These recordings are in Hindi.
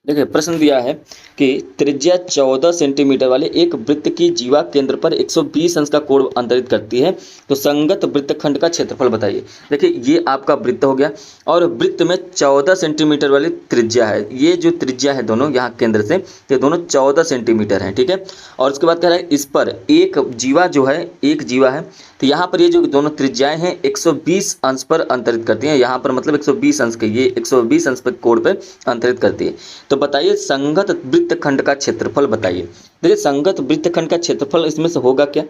देखिए प्रश्न दिया है कि त्रिज्या 14 सेंटीमीटर वाले एक वृत्त की जीवा केंद्र पर 120 अंश का कोण अंतरित करती है, तो संगत वृत्तखंड का क्षेत्रफल बताइए। देखिए ये आपका वृत्त हो गया और वृत्त में 14 सेंटीमीटर वाली त्रिज्या है। ये जो त्रिज्या है दोनों यहाँ केंद्र से, ये दोनों 14 सेंटीमीटर हैं, ठीक है। और उसके बाद कह रहा है इस पर एक जीवा जो है, एक जीवा है, तो यहाँ पर ये जो दोनों त्रिज्याएं हैं 120 अंश पर अंतरित करती हैं। यहाँ पर मतलब 120 अंश के, ये 120 अंश पर कोण पर अंतरित करती है। तो बताइए संगत वृत्तखंड का क्षेत्रफल बताइए। देखिए संगत वृत्तखंड का क्षेत्रफल इसमें से होगा क्या,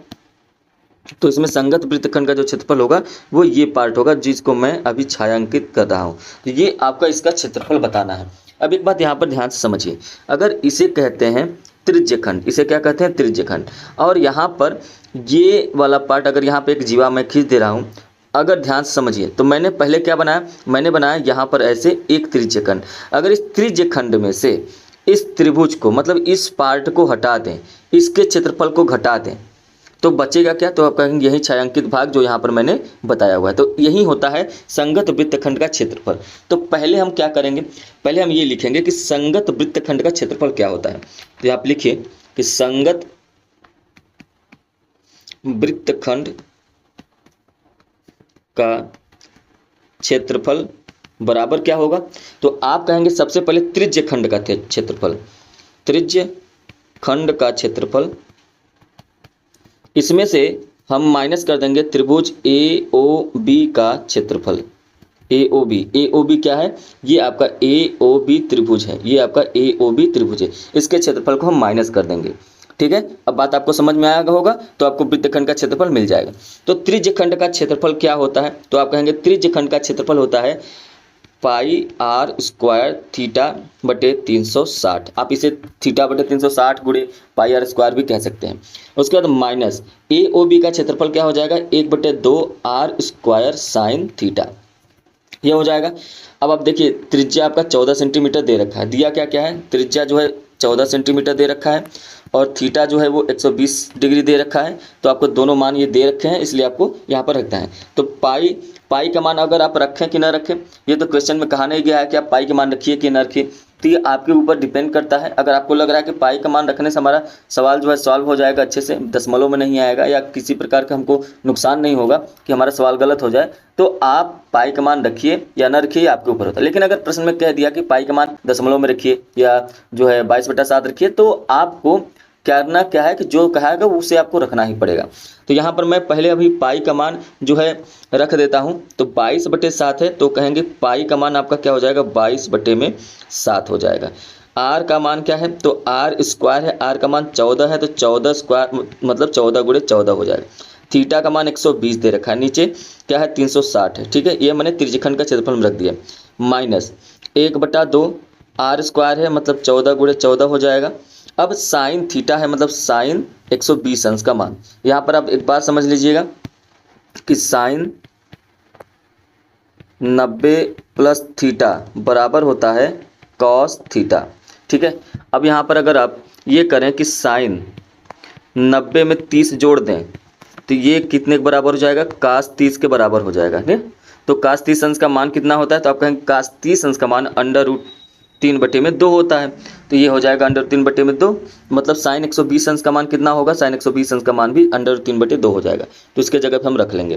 तो इसमें संगत वृत्तखंड का जो क्षेत्रफल होगा वो ये पार्ट होगा जिसको मैं अभी छायांकित कर रहा हूँ। तो ये आपका इसका क्षेत्रफल बताना है। अब एक बात यहाँ पर ध्यान से समझिए, अगर इसे कहते हैं त्रिज्यखंड, इसे क्या कहते हैं त्रिज्यखंड, और यहाँ पर ये वाला पार्ट अगर यहाँ पे एक जीवा मैं खींच दे रहा हूँ, अगर ध्यान से समझिए तो मैंने पहले क्या बनाया, मैंने बनाया यहाँ पर ऐसे एक त्रिज्यखंड। अगर इस त्रिज्यखंड में से इस त्रिभुज को मतलब इस पार्ट को हटा दें, इसके क्षेत्रफल को घटा दें, तो बचेगा क्या, तो आप कहेंगे यही छायांकित भाग जो यहाँ पर मैंने बताया हुआ है। तो यही होता है संगत वृत्तखंड का क्षेत्रफल। तो पहले हम क्या करेंगे, पहले हम ये लिखेंगे कि संगत वृत्तखंड का क्षेत्रफल क्या होता है। तो आप लिखिए कि संगत वृत्तखंड का क्षेत्रफल बराबर क्या होगा, तो आप कहेंगे सबसे पहले त्रिज्यखंड का क्षेत्रफल, त्रिज्यखंड का क्षेत्रफल, इसमें से हम माइनस कर देंगे त्रिभुज AOB का क्षेत्रफल। AOB क्या है, ये आपका AOB त्रिभुज है, ये आपका AOB त्रिभुज है, इसके क्षेत्रफल को हम माइनस कर देंगे, ठीक है। अब बात आपको समझ में आया होगा, तो आपको वृत्तखंड का क्षेत्रफल मिल जाएगा। तो त्रिज्यखंड का क्षेत्रफल क्या होता है, तो आप कहेंगे त्रिज्यखंड का क्षेत्रफल होता है पाई आर स्क्वायर थीटा बटे 360। आप इसे थीटा बटे 360 गुणे पाई आर स्क्वायर भी कह सकते हैं। उसके बाद माइनस AOB का क्षेत्रफल क्या हो जाएगा, 1/2 आर स्क्वायर साइन थीटा, ये हो जाएगा। अब आप देखिए त्रिज्या आपका 14 सेंटीमीटर दे रखा है, दिया क्या क्या है, त्रिज्या जो है 14 सेंटीमीटर दे रखा है और थीटा जो है वो 120 डिग्री दे रखा है। तो आपको दोनों मान ये दे रखे हैं, इसलिए आपको यहाँ पर रखना है। तो पाई का मान अगर आप रखें कि ना रखें, ये तो क्वेश्चन में कहा नहीं गया है कि आप पाई के मान रखिए कि ना रखिए, तो ये आपके ऊपर डिपेंड करता है। अगर आपको लग रहा है कि पाई का मान रखने से हमारा सवाल जो है सॉल्व हो जाएगा अच्छे से, दशमलव में नहीं आएगा या किसी प्रकार का हमको नुकसान नहीं होगा कि हमारा सवाल गलत हो जाए, तो आप पाई का मान रखिए या ना रखिए, आपके ऊपर होता है। लेकिन अगर प्रश्न में कह दिया कि पाई का मान दशमलव में रखिए या जो है 22/7 रखिए, तो आपको करना क्या है कि जो कहेगा उसे आपको रखना ही पड़ेगा। तो यहाँ पर मैं पहले अभी पाई का मान जो है रख देता हूँ। तो 22/7 है, तो कहेंगे पाई का मान आपका क्या हो जाएगा, 22/7 हो जाएगा। आर का मान क्या है, तो आर स्क्वायर है, आर का मान 14 है, तो 14 स्क्वायर मतलब 14 गुणे 14 हो जाएगा। थीटा का मान 120 दे रखा है, नीचे क्या है 360 है, ठीक है। ये मैंने त्रिज्यखंड का क्षेत्रफल में रख दिया। माइनस 1/2 आर स्क्वायर है, मतलब 14 गुणे 14 हो जाएगा। अब साइन थीटा है, मतलब साइन 120 अंश का मान। यहाँ पर आप एक बात समझ लीजिएगा कि साइन 90 प्लस थीटा बराबर होता है कॉस थीटा, ठीक है। अब यहाँ पर अगर आप ये करें कि साइन 90 में 30 जोड़ दें, तो ये कितने के बराबर हो जाएगा, कास 30 के बराबर हो जाएगा, ठीक। तो कास 30 अंश का मान कितना होता है, तो आप कहेंगे कास 30 अंश का मान √3/2 होता है। तो ये हो जाएगा √3/2, मतलब साइन 120 अंश का मान कितना होगा, साइन 120 अंश का मान भी √3/2 हो जाएगा। तो इसके जगह पर हम रख लेंगे।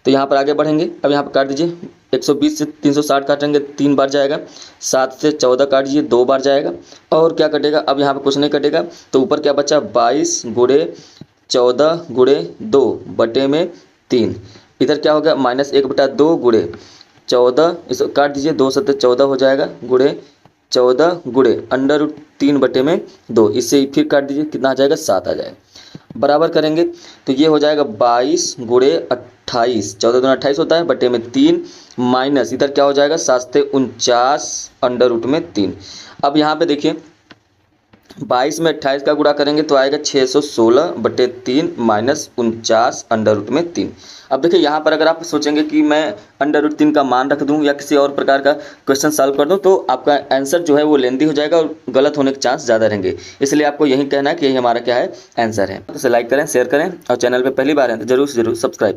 तो यहाँ पर आगे बढ़ेंगे। अब यहाँ पर काट दीजिए, 120 से 360 काटेंगे 3 बार जाएगा, 7 से 14 काट दीजिए 2 बार जाएगा, और क्या कटेगा, अब यहाँ पर कुछ नहीं कटेगा। तो ऊपर क्या बचा, 22 गुणे 14 गुणे 2 बटे में 3, इधर क्या हो गया -1/2 गुणे 14, इसको काट दीजिए, 2 7 14 हो जाएगा, गुणे 14 गुणे √3/2, इससे फिर काट दीजिए, कितना आ जाएगा 7 आ जाएगा। बराबर करेंगे तो ये हो जाएगा 22 गुणे 28, 14 दूना 28 होता है, बटे में 3, माइनस इधर क्या हो जाएगा 7 से 49 √3। अब यहाँ पे देखिए 22 में 28 का गुणा करेंगे तो आएगा 616/3 माइनस 49 √3। अब देखिए यहाँ पर अगर आप सोचेंगे कि मैं √3 का मान रख दूं या किसी और प्रकार का क्वेश्चन सॉल्व कर दूं, तो आपका आंसर जो है वो लेंदी हो जाएगा और गलत होने के चांस ज़्यादा रहेंगे। इसलिए आपको यही कहना है कि यही हमारा क्या है, आंसर है। तो इसे लाइक करें, शेयर करें, और चैनल पर पहली बार हैं तो जरूर से जरूर सब्सक्राइब करें।